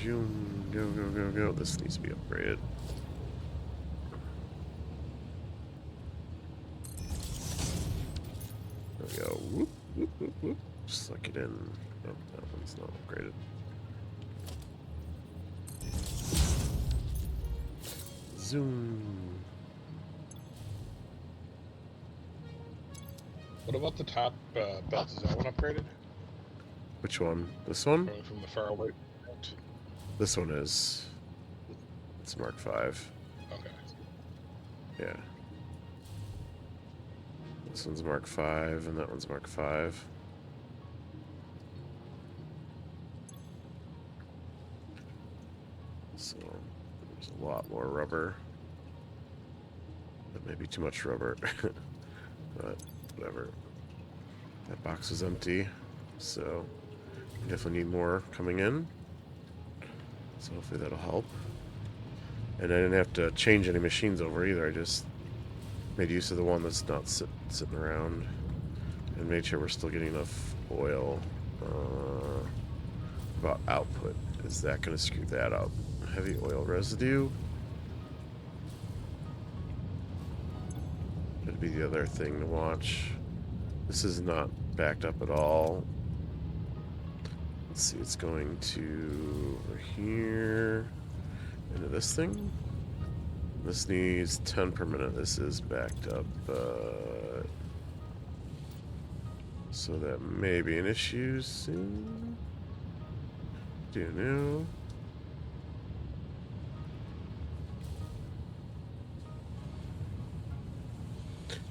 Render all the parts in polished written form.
Go, go, go, go. This needs to be upgraded. There we go. Whoop, whoop, whoop, whoop. Suck it in. Oh, that one's not upgraded. Zoom. What about the top belt? Is that one upgraded? Which one? This one? Going from the far away. This one is. It's Mark 5. Okay. Yeah. This one's Mark 5, and that one's Mark 5. So, there's a lot more rubber. That may be too much rubber. But, whatever. That box is empty. So, we definitely need more coming in. So, hopefully that'll help. And I didn't have to change any machines over either. I just made use of the one that's not sitting around and made sure we're still getting enough oil. About output. Is that going to screw that up? Heavy oil residue. That'd be the other thing to watch. This is not backed up at all. Let's see, it's going to over here into this thing. This needs 10 per minute. This is backed up. So that may be an issue soon. Do you know?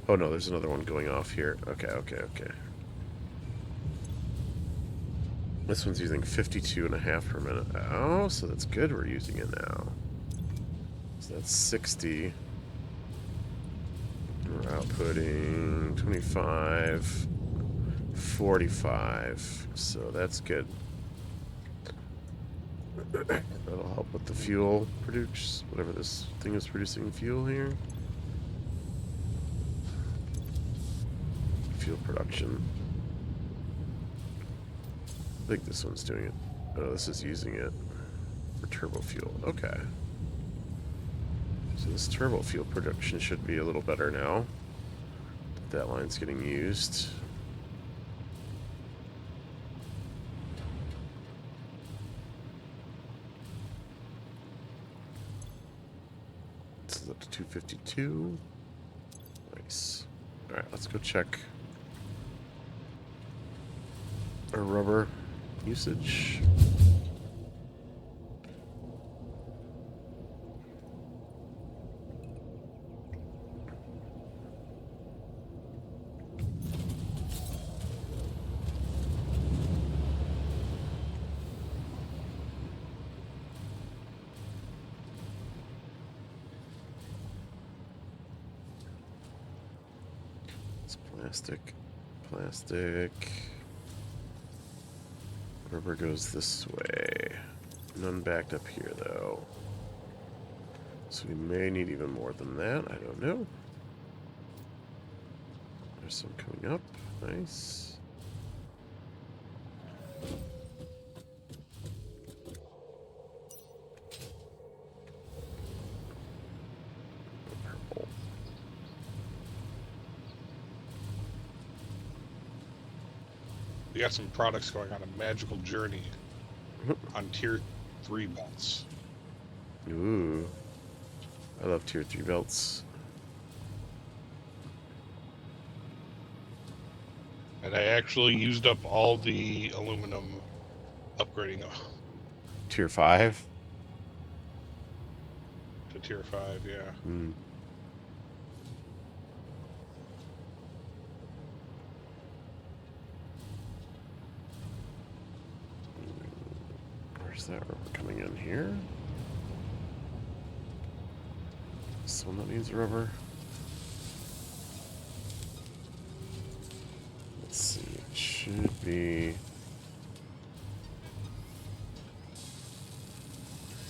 Oh no, there's another one going off here. Okay, okay, okay. This one's using 52.5 per minute. Oh, so that's good we're using it now. So that's 60. We're outputting 25, 45. So that's good. That'll help with the fuel produce, whatever this thing is producing fuel here. Fuel production. I think this one's doing it. Oh, this is using it for turbo fuel. Okay. So this turbo fuel production should be a little better now. That line's getting used. This is up to 252. Nice. Alright, let's go check our rubber usage. It's plastic. Plastic. Rubber goes this way. None backed up here, though. So we may need even more than that. I don't know. There's some coming up. Nice. Purple. We got some products going on a magical journey on tier 3 belts. Ooh. I love tier 3 belts. And I actually used up all the aluminum upgrading Tier 5? to tier 5, yeah. Hmm. Where's that rubber coming in here? This one that needs rubber. Let's see, it should be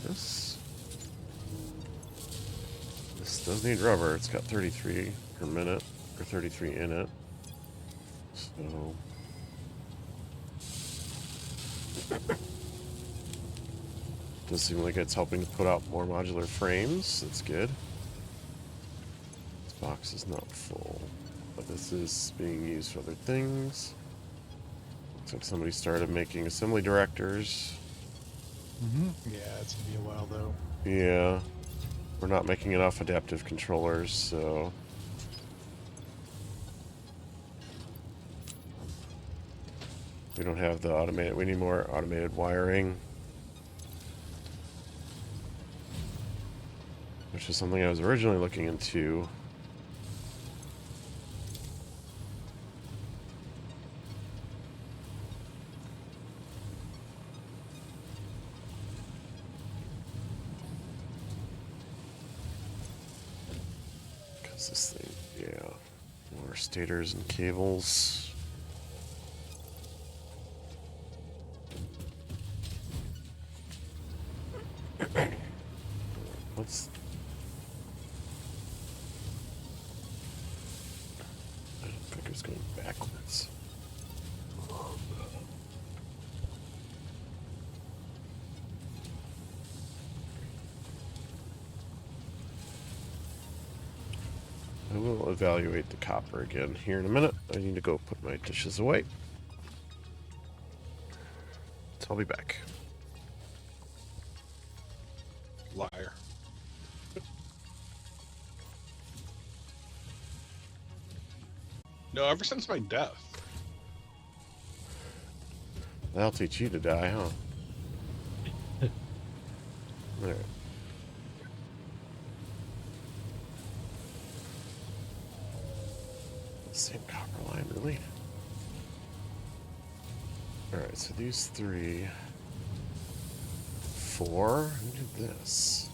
this. This does need rubber. It's got 33 per minute, or 33 in it. So Does seem like it's helping to put out more modular frames. That's good. This box is not full, but this is being used for other things. Looks like somebody started making assembly directors. Yeah, it's gonna be a while though. Yeah. We're not making enough adaptive controllers, so... We don't have the automated... We need more automated wiring. Which is something I was originally looking into. Because this thing, yeah. More stators and cables. What's... I don't think it was going backwards. I will evaluate the copper again here in a minute. I need to go put my dishes away. So I'll be back. Liar. No, ever since my death. That'll teach you to die, huh? Alright. Same copper line, really? Alright, so these 3... 4? Who did this?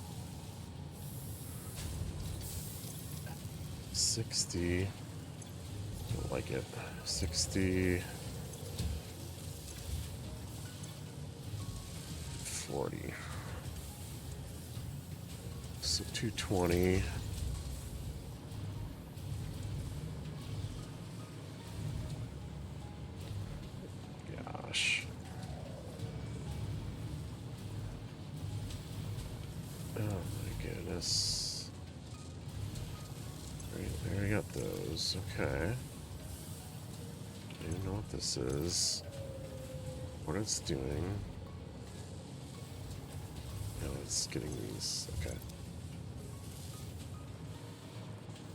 60... Don't like it. 60... 40... So 220... Gosh. Oh my goodness. Right, there we got those. Okay. I don't know what this is. What it's doing. No, it's getting these. Okay.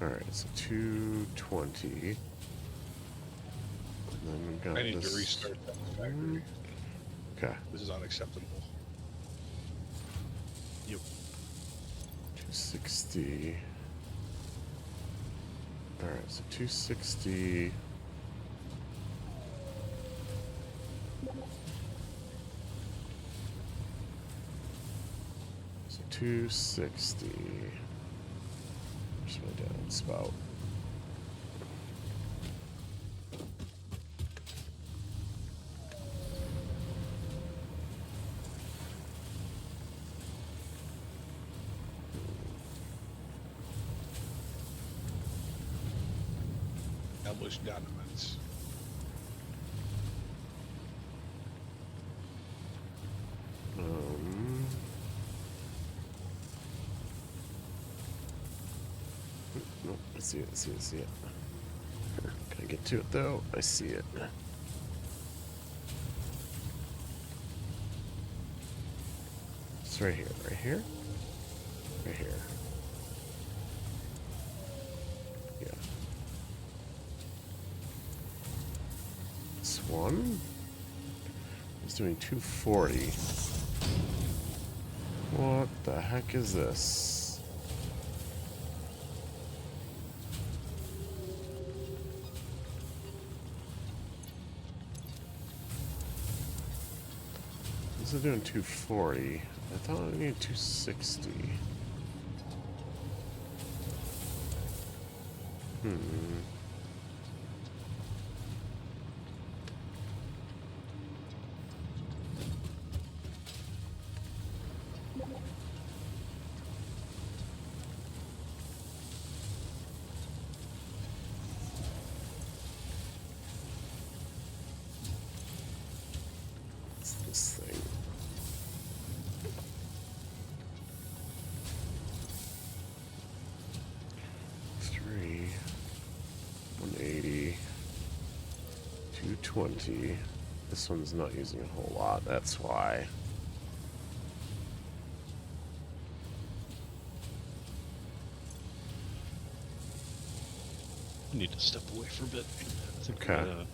Alright, so 220. And then we've got I need this. to restart that factory. Okay. This is unacceptable. Yep. 260. Alright, so 260. So 260. Where's my downspout? Establish documents. Nope, I see it, I see it, I see it. Can I get to it though? I see it. It's right here, right here? Right here. Yeah. This one is doing 240. What the heck is this? This is doing 240. I thought I needed 260. What's this thing? 220. This one's not using a whole lot, that's why. I need to step away for a bit. I think Okay. I'm gonna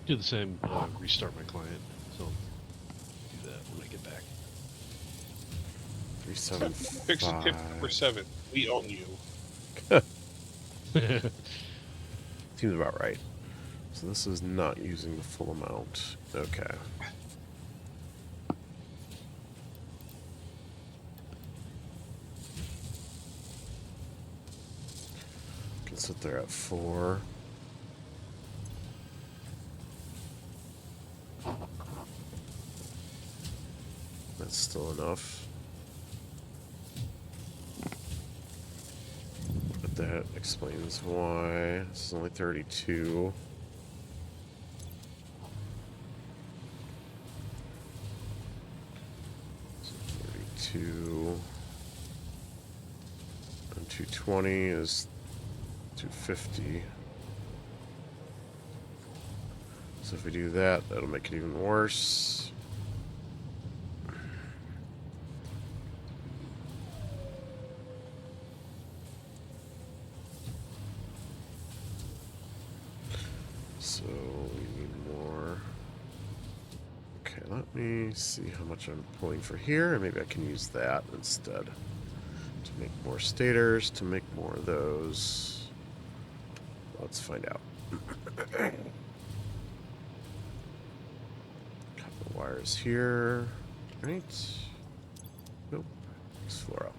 do the same, restart my client. So do that when I get back. Fix it tip 375. number 7. We own you. Seems about right. So this is not using the full amount. Okay. Can sit there at 4. That's still enough. But that explains why. This is only 32. So 32. And 220 is 250. So if we do that, that'll make it even worse. So we need more. Okay, let me see how much I'm pulling for here, and maybe I can use that instead to make more stators, to make more of those. Let's find out. Couple wires here, right? Nope. Next floor up.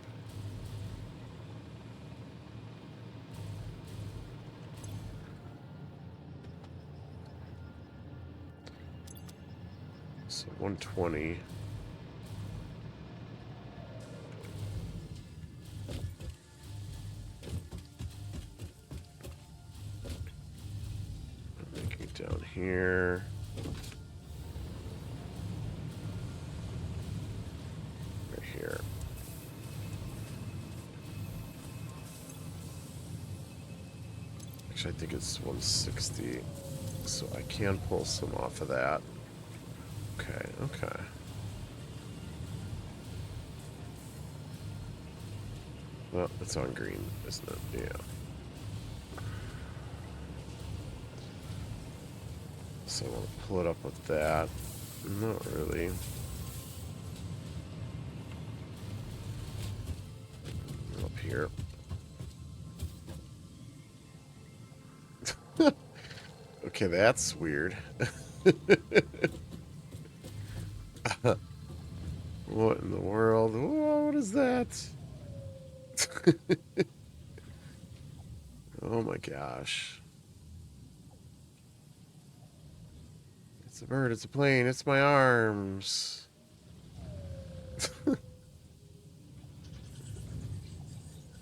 So 120. I'm making it down here. Right here. Actually, I think it's 160. So I can pull some off of that. Okay, okay. Well, it's on green, isn't it? Yeah. So I want to pull it up with that. Not really. Up here. Okay, that's weird. What in the world? Whoa, what is that? Oh my gosh. It's a bird, it's a plane, it's my arms.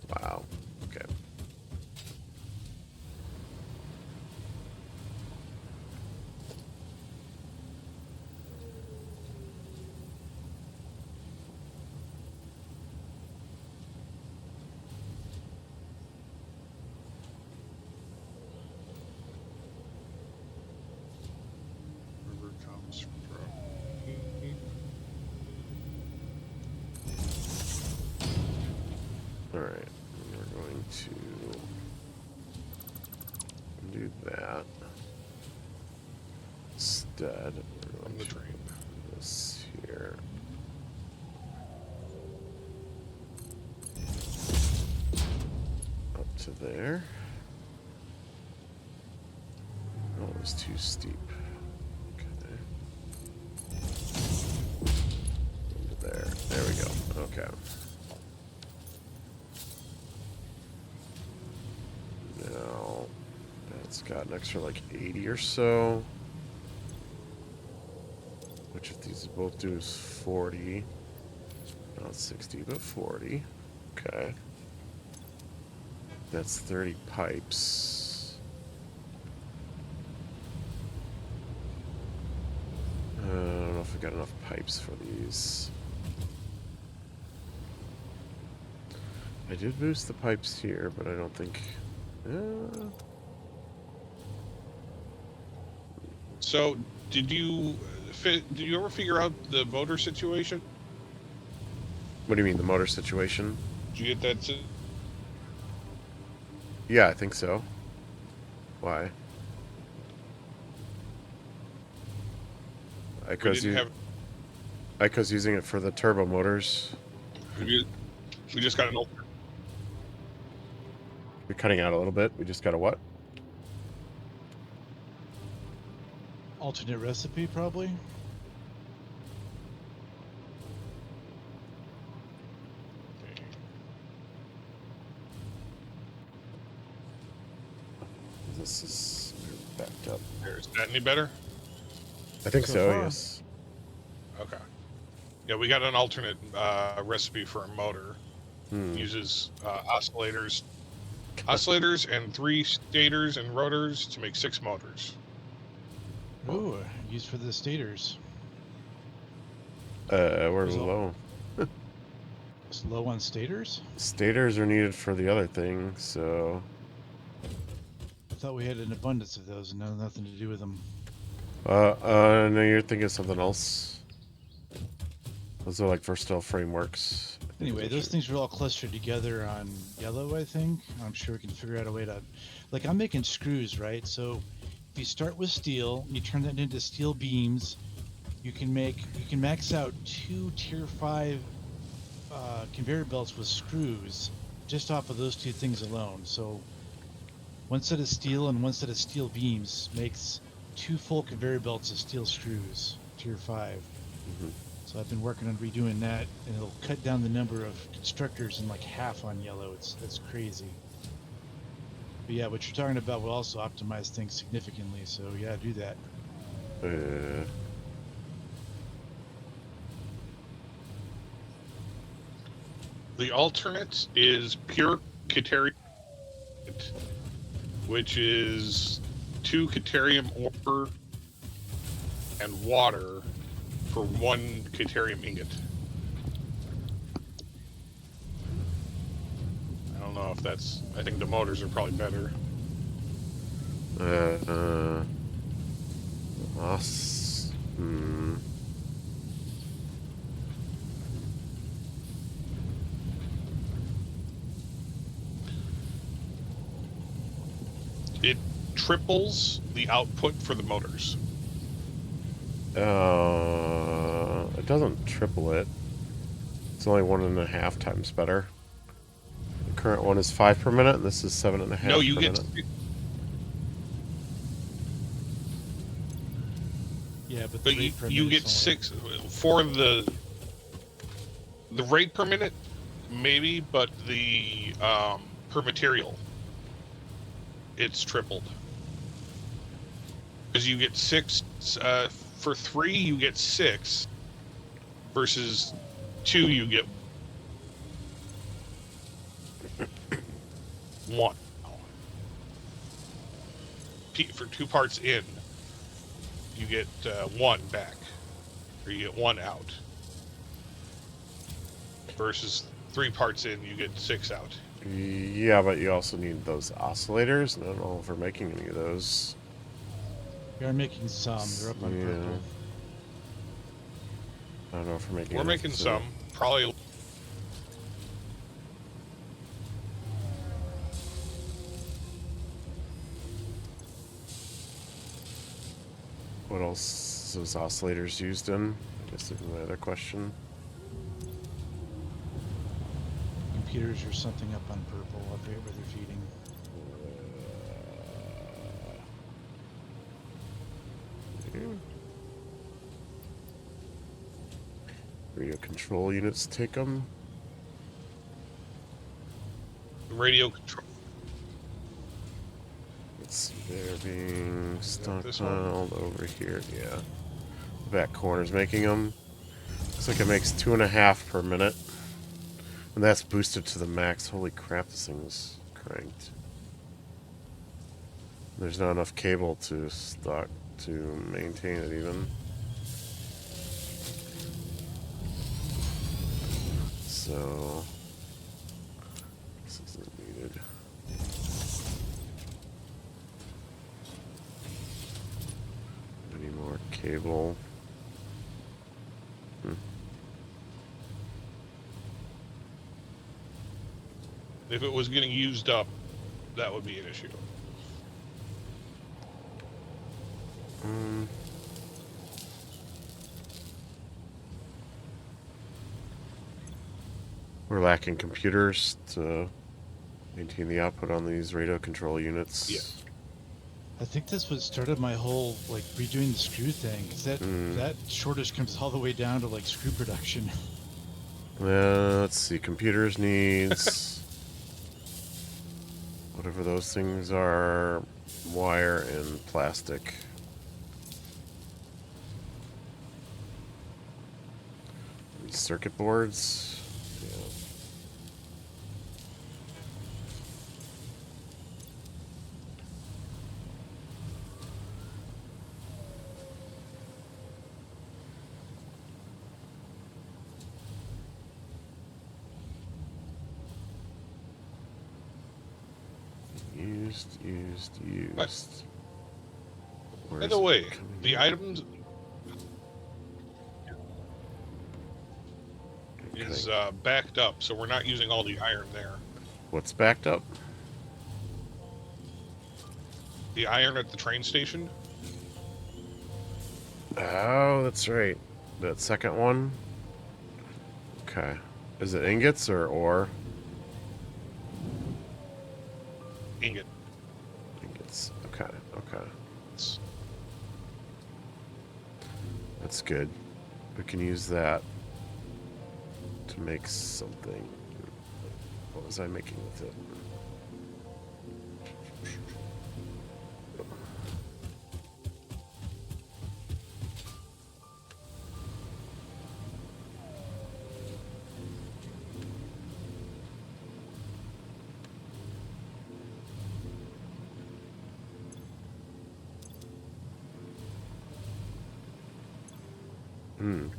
Wow. Okay. River comes from. Alright. We're going to do that. Instead, we're From going the to train. do this here. Up to there. Oh, it was too steep. Okay. Into there. There we go. Okay. Now, that's got an extra like 80 or so. Which if these both do is 40. Not 60, but 40. Okay. That's 30 pipes. I don't know if we got enough pipes for these. I did boost the pipes here, but I don't think... So, did you ever figure out the motor situation? What do you mean, the motor situation? Did you get that? Yeah, I think so. Why? We didn't have. Ico's using it for the turbo motors. We just got an old. You're cutting out a little bit. We just got a what? Alternate recipe, probably. This is backed up. Is that any better? I think So so, far. yes. Okay. Yeah, we got an alternate recipe for a motor. Uses oscillators and 3 stators and rotors to make 6 motors. Ooh, used for the stators. We're Result. low. It's low on stators? Stators are needed for the other thing, so... I thought we had an abundance of those and nothing to do with them. No, you're thinking of something else. Those are like versatile frameworks. Anyway, those things are all clustered together on yellow, I think. I'm sure we can figure out a way to... Like, I'm making screws, right? So, if you start with steel, you turn that into steel beams, you can max out 2 tier 5 conveyor belts with screws just off of those 2 things alone. So, one set of steel and one set of steel beams makes 2 full conveyor belts of steel screws, tier 5. So I've been working on redoing that, and it'll cut down the number of constructors in like half on yellow. It's crazy. But yeah, what you're talking about will also optimize things significantly. So yeah, do that. The alternate is pure Caterium, which is 2 Caterium ore and water for 1 Caterium ingot. I don't know if that's... I think the motors are probably better. It triples the output for the motors. It doesn't triple it. It's only 1.5 times better. The current one is 5 per minute, and this is 7.5 No, you per get... minute. Yeah, but But you get 6 for the rate per minute, maybe, but the per material, it's tripled. Because you get 6 for 3, you get 6 versus 2, you get 1. For 2 parts in, you get 1 back, or you get 1 out. Versus 3 parts in, you get 6 out. Yeah, but you also need those oscillators, and I don't know if we're making any of those. We are making some. They're up on purple. I don't know if we're making. We're making some, probably. What else is those oscillators used in? I guess that's my other question. Computers or something up on purple. I forget where they're feeding. Radio control units take them. Radio control. Let's see, they're being This one? stockpiled over here. Yeah, the back corner's making them. Looks like it makes 2.5 per minute, and that's boosted to the max. Holy crap, this thing's cranked. There's not enough cable to stock to maintain it even. So this isn't needed. Cable. If it was getting used up, that would be an issue. We're lacking computers to maintain the output on these radio control units. Yeah. I think that's what started my whole like redoing the screw thing. Cause that shortage comes all the way down to like screw production. Let's see. Computers needs whatever those things are, wire and plastic. These circuit boards. Yeah. Used. By the way, the items is backed up, so we're not using all the iron there. What's backed up? The iron at the train station? Oh, that's right. That second one? Okay. Is it ingots or ore? Ingot. Ingots. Okay, okay. That's good. We can use that to make something. What was I making with it?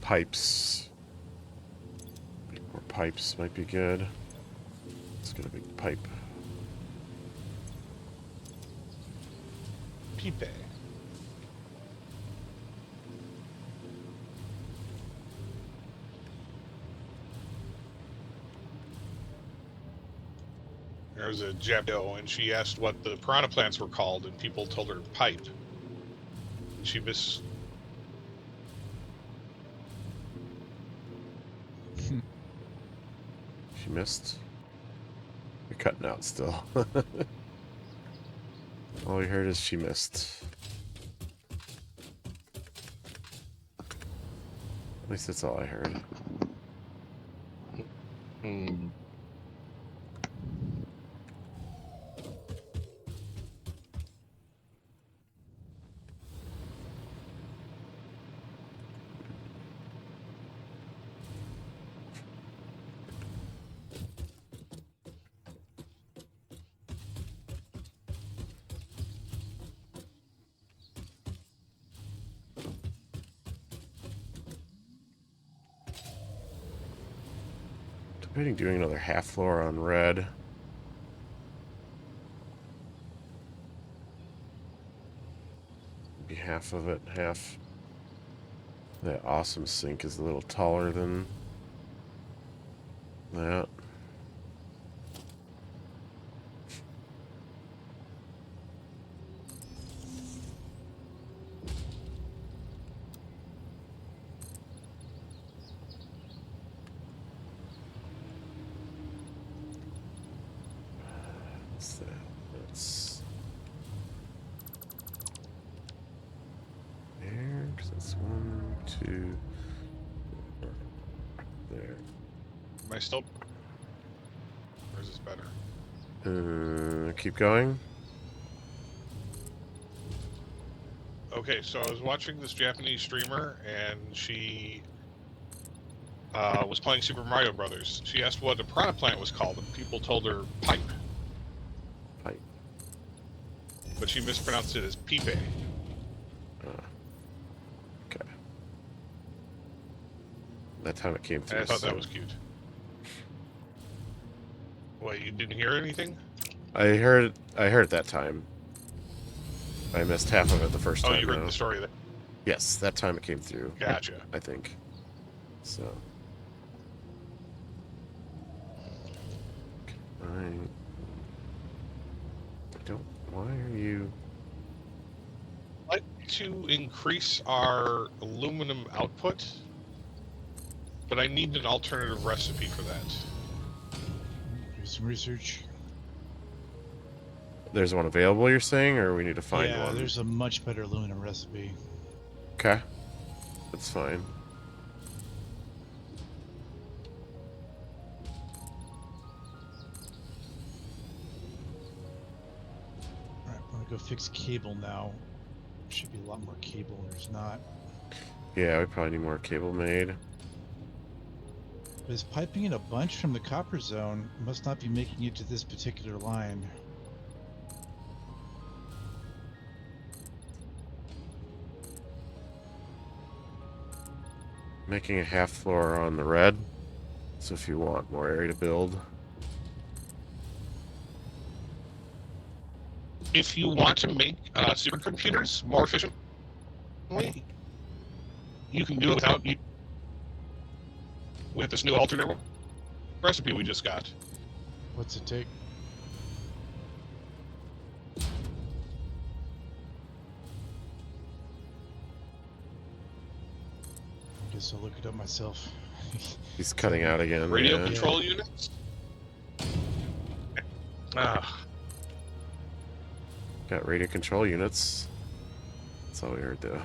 Pipes. More pipes might be good. Let's get a big pipe. Pipe. There was a Jabdo, and she asked what the piranha plants were called, and people told her pipe. And she She missed. You're cutting out still. All we heard is she missed. At least that's all I heard. Debating doing another half floor on red. Maybe half of it, half. That awesome sink is a little taller than that. What's that? That's there, because that's 1, 2, there. Am I still? Or is this better? Keep going. Okay, so I was watching this Japanese streamer, and she was playing Super Mario Brothers. She asked what a piranha plant was called, and people told her pipe. Pipe. But she mispronounced it as pipe. Okay. That time it came through. I thought that was cute. Wait, you didn't hear anything? I heard it that time. I missed half of it the first time. Oh, you heard though. the story there. Yes, that time it came through. Gotcha. I think. So. I don't. Why are you? I'd like to increase our aluminum output, but I need an alternative recipe for that. Do some research. There's one available, you're saying, or we need to find Yeah, one? there's a much better aluminum recipe. Okay. That's fine. All right, I'm gonna go fix cable now. Should be a lot more cable. There's not. Yeah, we probably need more cable made. But it's piping in a bunch from the copper zone. It must not be making it to this particular line. Making a half floor on the red. So if you want more area to build. If you want to make supercomputers more efficiently, you can do it without with this new alternate recipe we just got. What's it take? Guess I'll look it up myself. He's cutting out again. Radio yeah. control units. Got radio control units. That's all we heard though.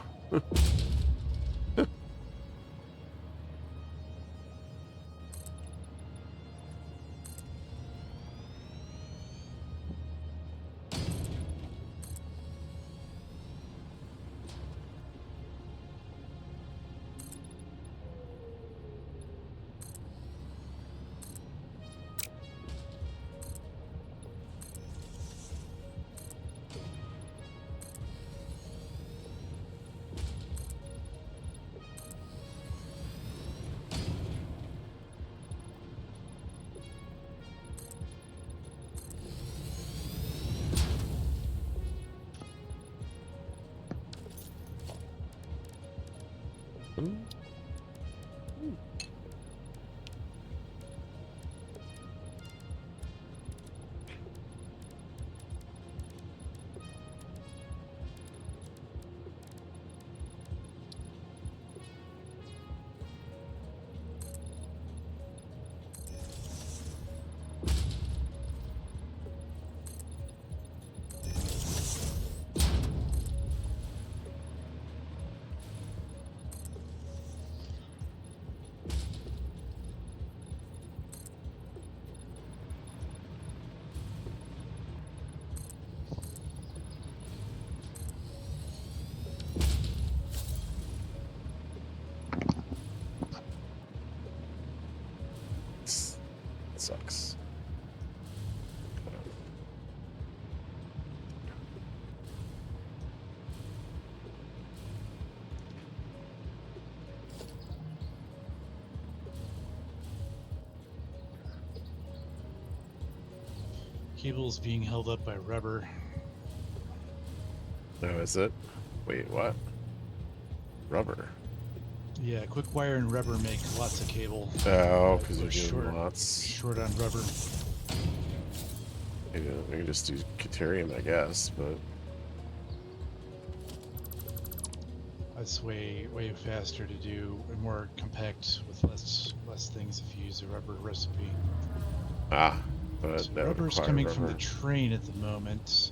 Sucks. Cable is being held up by rubber. Oh, is it? Wait, what? Rubber. Yeah, quick wire and rubber make lots of cable. Oh, because We're you're doing lots. short on rubber. Maybe we can just do Caterium, I guess, but That's way faster to do and more compact with less things if you use a rubber recipe. but So that would rubber's require coming rubber. from the train at the moment.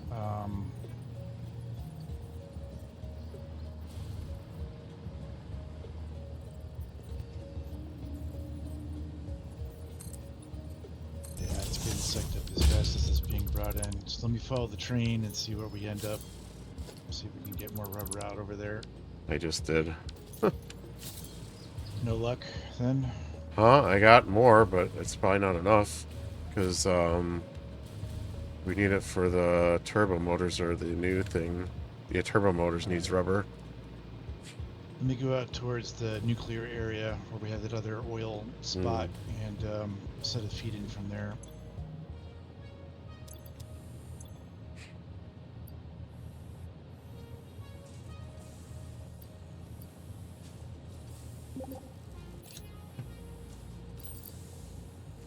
Yeah, it's getting sucked up as fast as it's being brought in. So let me follow the train and see where we end up. See if we can get more rubber out over there. I just did. No luck then? Huh? I got more, but it's probably not enough. Because, we need it for the turbo motors or the new thing. The turbo motors needs rubber. Let me go out towards the nuclear area where we have that other oil spot and set a feed in from there.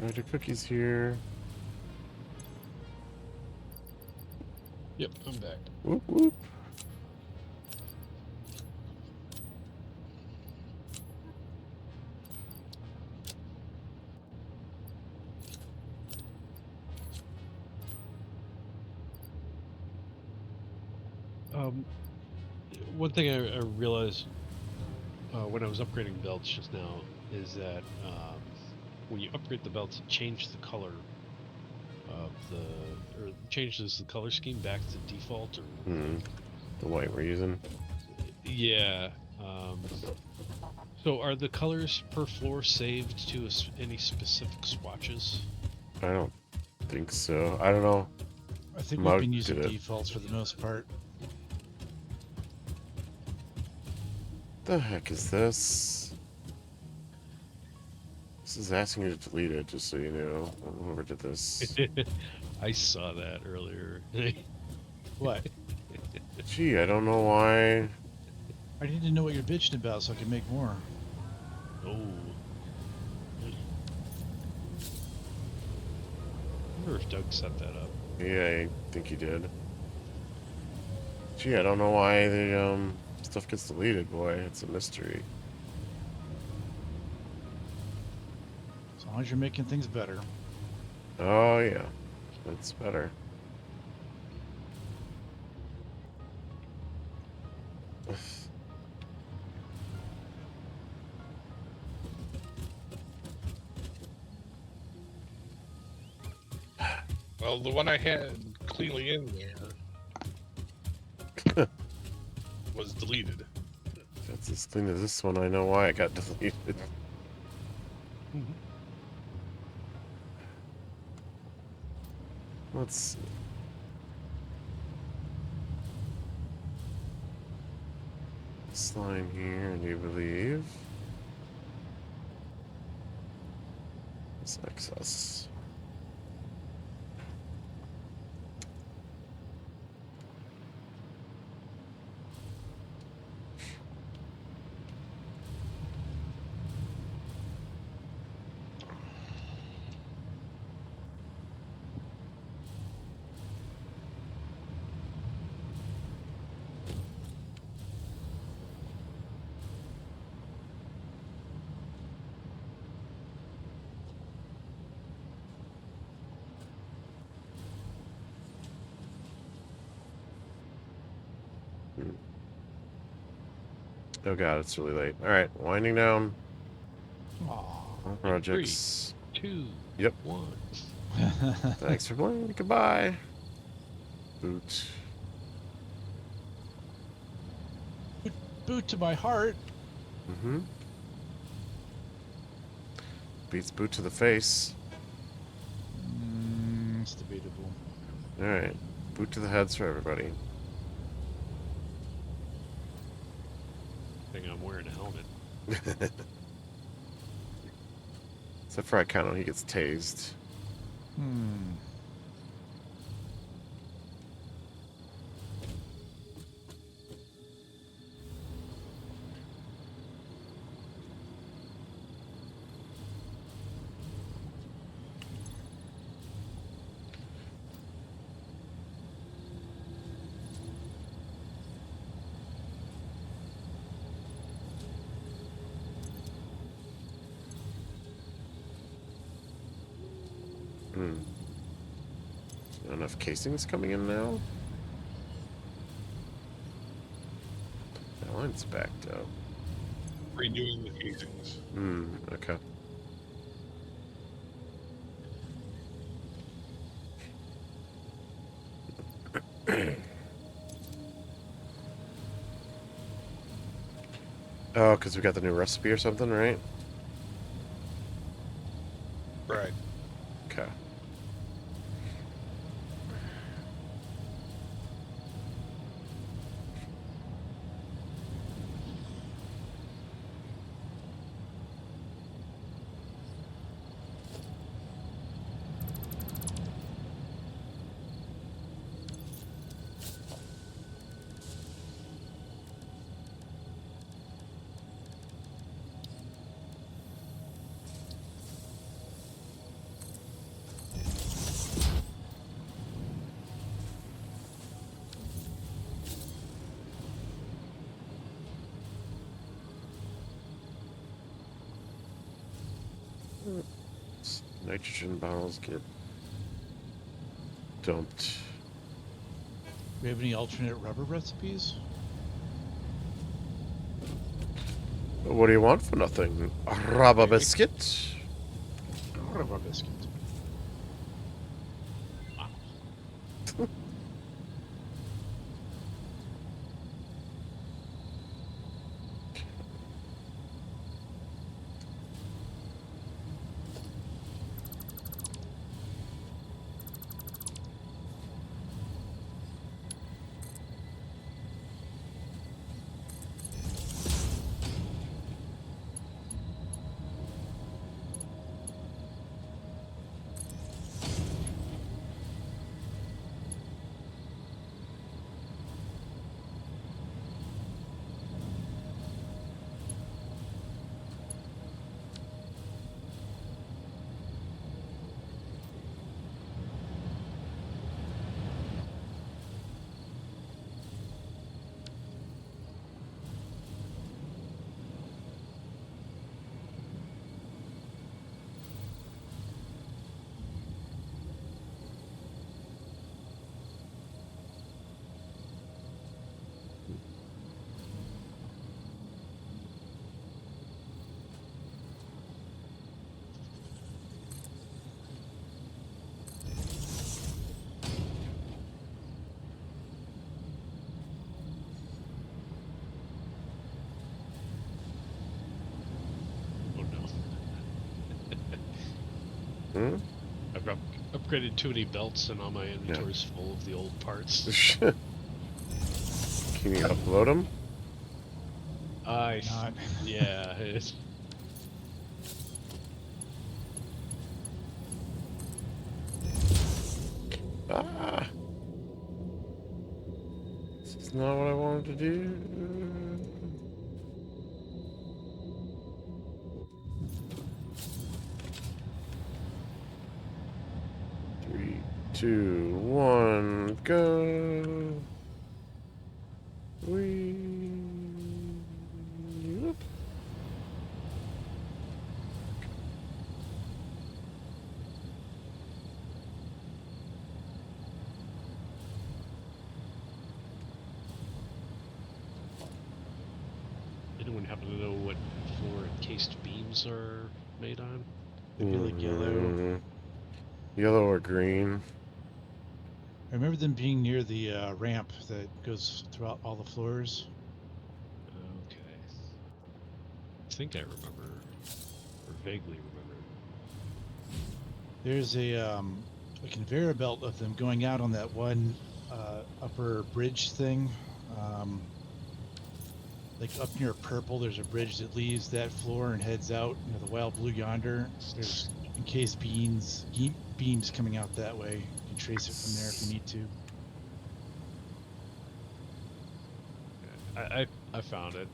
Alright, your cookies here. Yep, I'm back. Whoop whoop. One thing I realized when I was upgrading belts just now is that when you upgrade the belts, it changes the color of or changes the color scheme back to default. Or The white we're using. yeah. So are the colors per floor saved to any specific swatches? I don't think so. I don't know. I think Mug we've been using did it. defaults for the most part. The heck is this? This is asking you to delete it, just so you know. Whoever did this. I saw that earlier. What? Gee, I don't know why. I need to know what you're bitching about so I can make more. Oh. I wonder if Doug set that up. Yeah, I think he did. Gee, I don't know why the stuff gets deleted, boy. It's a mystery. As long as you're making things better. Oh yeah. That's better. Well, the one I had cleanly in there was deleted. If it's as clean as this one, I know why it got deleted. Let's see. This line here, and you believe it's excess. Oh god, it's really late. Alright, winding down. Aww. Projects. 3, 2, Yep. 1. Thanks for playing. Goodbye. Boot. Boot to my heart. Mm-hmm. Beats boot to the face. It's debatable. Alright. Boot to the heads for everybody. I think I'm wearing a helmet. Except for Icono, he gets tased. Not enough casings coming in now? That line's backed up. Redoing the casings. Okay. Oh, because we got the new recipe or something, right? Right. Okay. Nitrogen bottles get dumped. Do we have any alternate rubber recipes? What do you want for nothing? A rubber biscuit? Rubber biscuit. Oh no. Hmm? I've upgraded too many belts, and all my inventory's full of the old parts. Can you upload them? Not. Yeah. It's, Ah! This is not what I wanted to do. Three, two, one, go. Yep. anyone happen to know what floor encased beams are made on? They'd be like yellow. Mhm. Yellow or green. I remember them being near the ramp that goes throughout all the floors. Okay. I think I remember, or vaguely remember. There's a conveyor belt of them going out on that one upper bridge thing. Like up near Purple, there's a bridge that leaves that floor and heads out into the wild blue yonder. There's encased beams coming out that way. You can trace it from there if you need to. I found it.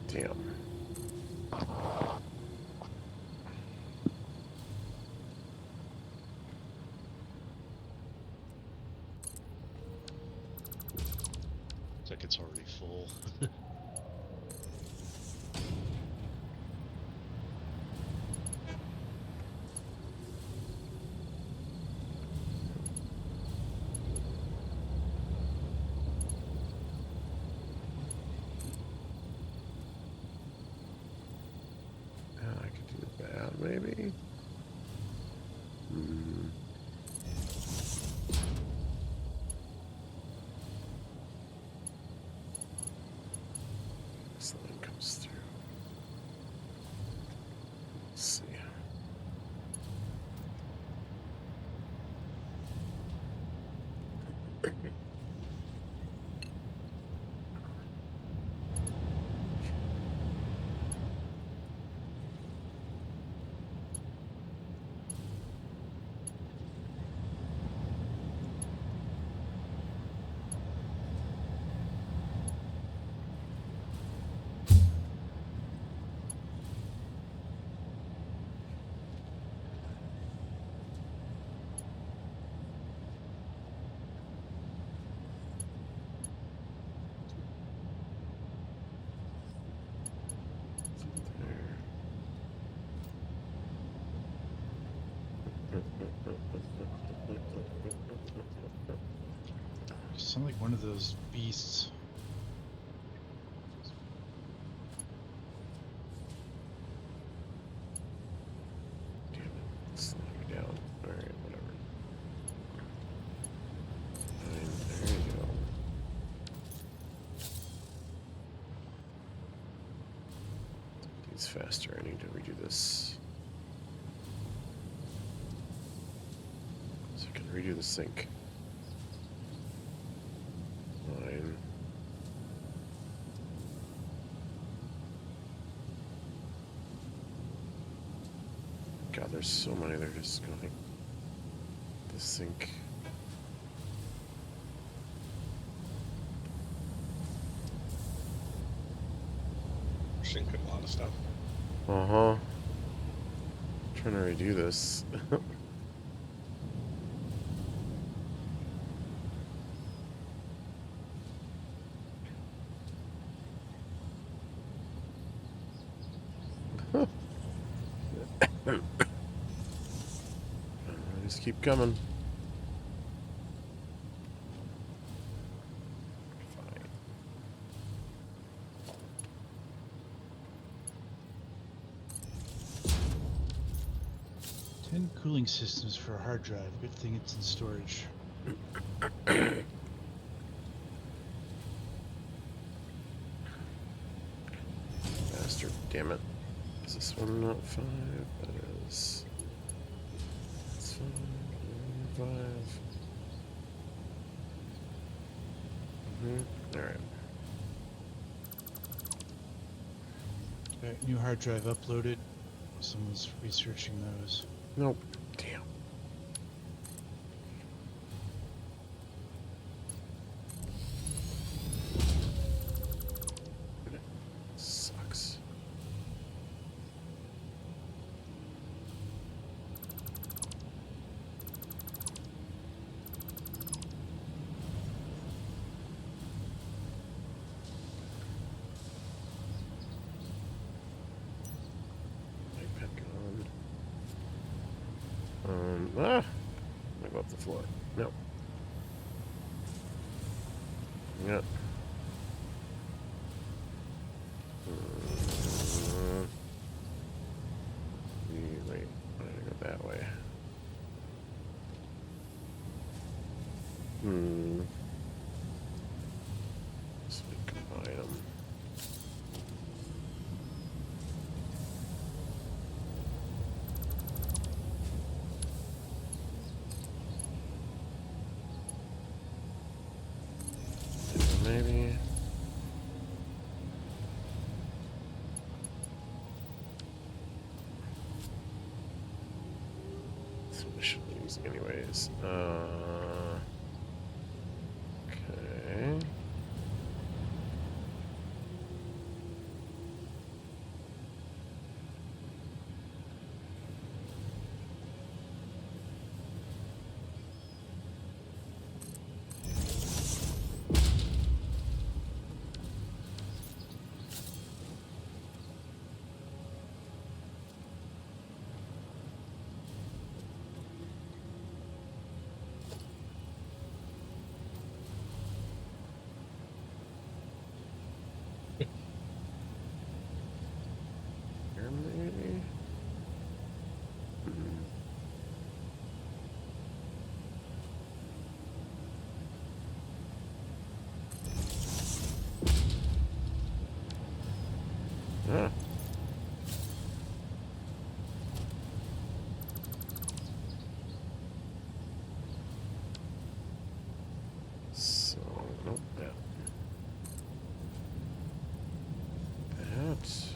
Damn. Looks like it's already full. I could do that, maybe. This line comes through. Let's see. You sound like one of those beasts. Damn it. Slow me down. Alright, whatever. Fine, there you go. These faster. I need to redo this. So I can redo the sync. Line. God, there's so many. They're just going. The sync. We're syncing a lot of stuff. Uh-huh. Trying to redo this. Just keep coming. Fine. 10 cooling systems for a hard drive. Good thing it's in storage. Faster, damn it. Is this one not 5? That is. It's 5. Alright. New hard drive uploaded. Someone's researching those. Nope. Damn. Sucks. I go up the floor. Nope. Yep. Wait, I gotta go that way. So we combine them. Maybe. That's what I should be using anyways. Okay. Here maybe. Ah. So, nope, that. That. So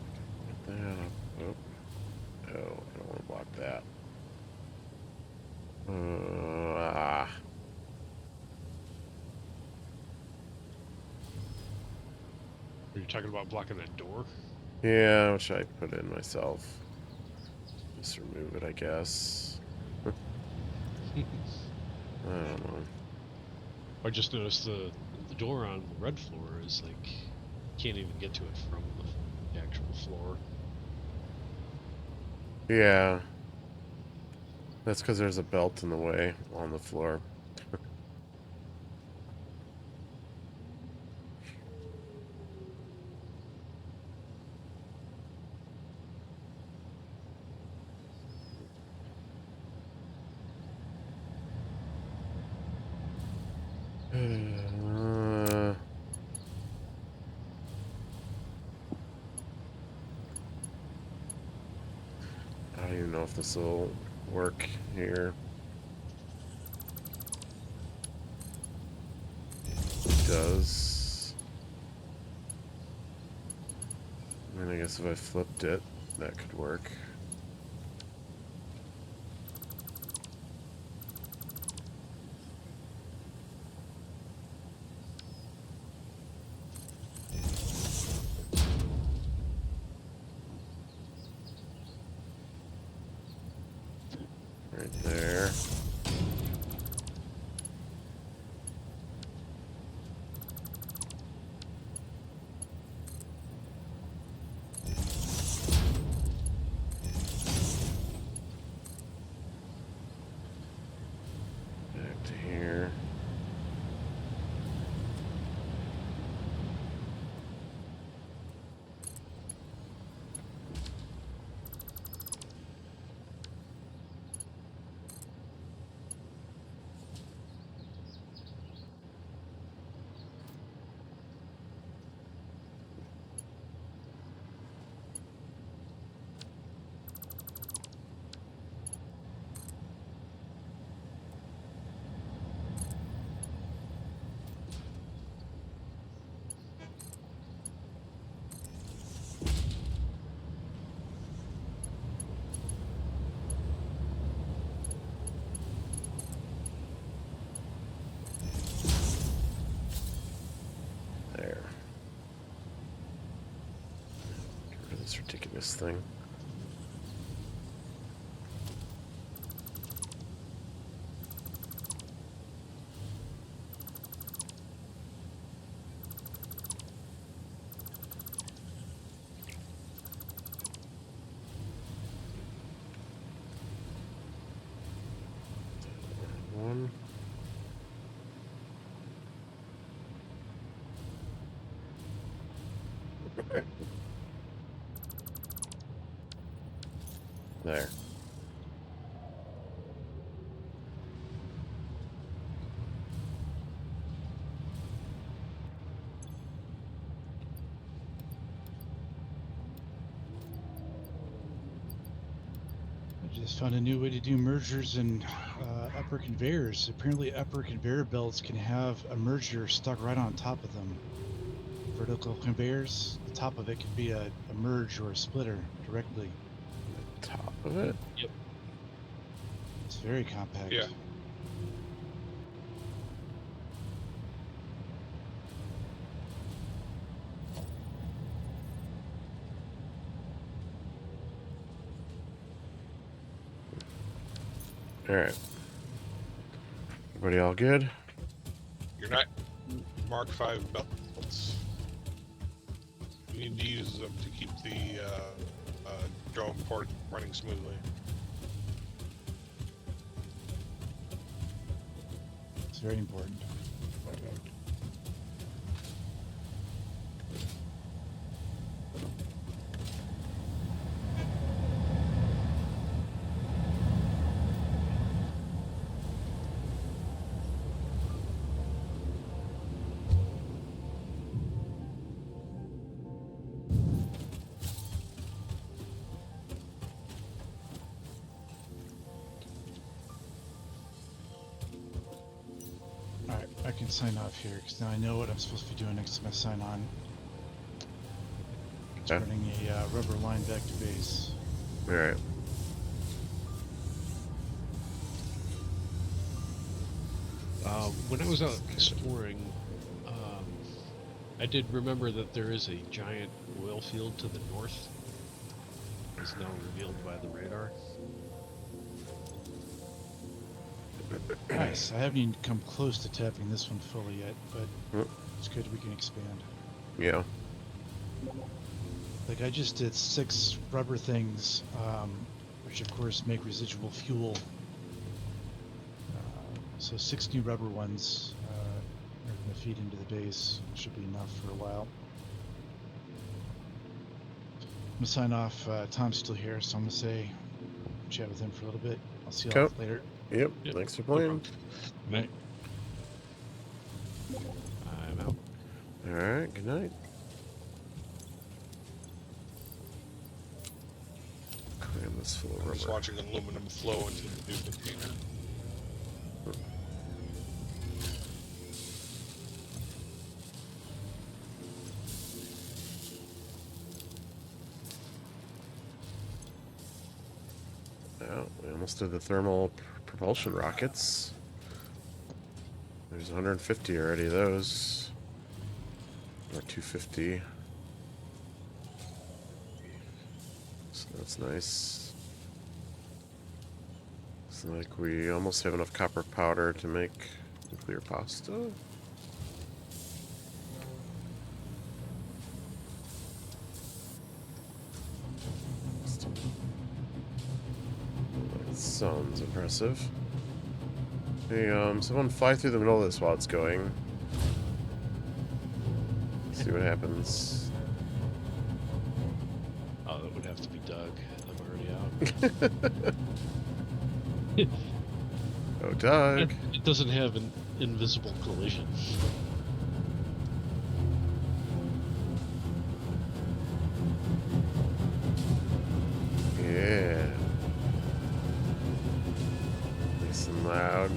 I can put that up. Oh, I don't want to block that. Are you talking about blocking that door? Yeah, which I put in myself. Just remove it, I guess. I don't know. I just noticed the door on the red floor is like can't even get to it from the actual floor. Yeah. That's because there's a belt in the way on the floor. I don't even know if this will work here. It does. And I guess if I flipped it, that could work. Right there. Back to here. There. Get rid of this ridiculous thing. One. There. I just found a new way to do mergers and upper conveyors. Apparently, upper conveyor belts can have a merger stuck right on top of them. Vertical conveyors, the top of it could be a merge or a splitter directly. Top of it? Yep. It's very compact. Yeah. Alright. Everybody all good? You're not Mark V belts. You need to use them to keep the drone port running smoothly. It's very important. Alright, I can sign off here because now I know what I'm supposed to be doing next time I sign on. Okay. Running a rubber line back to base. Alright. When I was out exploring, I did remember that there is a giant oil field to the north. It's now revealed by the radar. Nice. I haven't even come close to tapping this one fully yet, but It's good we can expand. Yeah. Like I just did 6 rubber things, which of course make residual fuel. So 6 new rubber ones are going to feed into the base. Should be enough for a while. I'm gonna sign off. Tom's still here, so I'm gonna say chat with him for a little bit. I'll see y'all Okay. later. Yep. Yep, Thanks for no playing. problem. Good night. I'm out. All right. Good night. Cram this full of I'm just rubber. watching aluminum flow into the new container. Oh, we almost did the thermal propulsion rockets. There's 150 already of those. Or 250. So that's nice. Looks like we almost have enough copper powder to make nuclear pasta. That sounds impressive. Hey, someone fly through the middle of this while it's going. See what happens. Oh, that would have to be Doug. I'm already out. Oh, Doug. It doesn't have an invisible collision. Yeah. Nice and loud.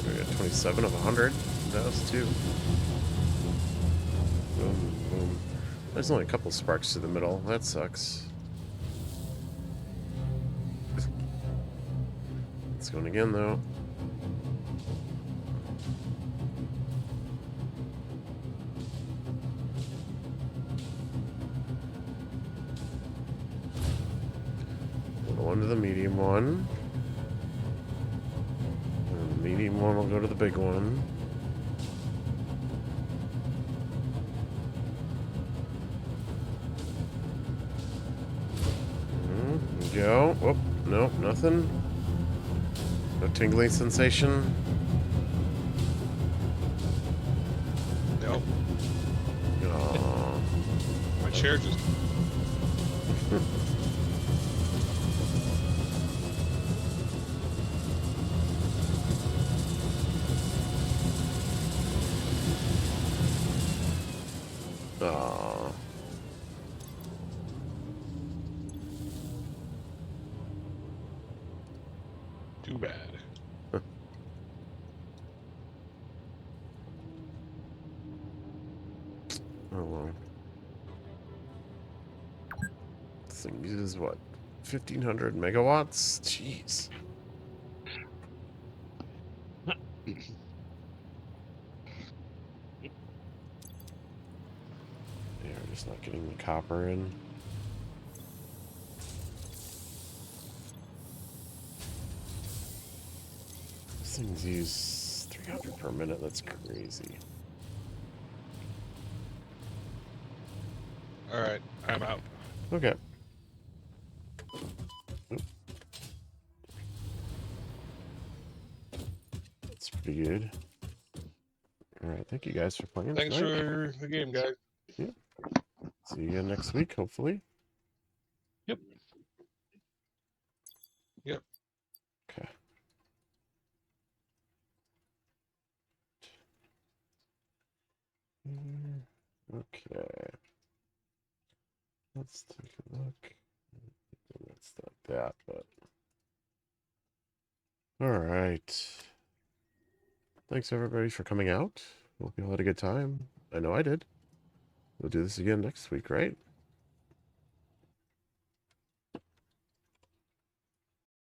We got 27 of 100. That was 2. Boom, boom. There's only a couple sparks to the middle. That sucks. It's going again, though. Little one to the medium one. And the medium one will go to the big one. Go. Oh, no, nothing. No tingling sensation. Nope. Aww. My chair just. Aww. Too bad. Oh well. This thing uses what? 1,500 megawatts? Jeez. Yeah, we're just not getting the copper in. These things use 300 per minute. That's crazy. All right, I'm out. Okay. That's pretty good. Alright, thank you guys for playing Thanks tonight. for the game, guys. Yeah. See you again next week, hopefully. Yep. Yep. Okay. Okay. Let's take a look. That's not that, but... Alright. Thanks everybody for coming out. Hope you all had a good time. I know I did. We'll do this again next week, right?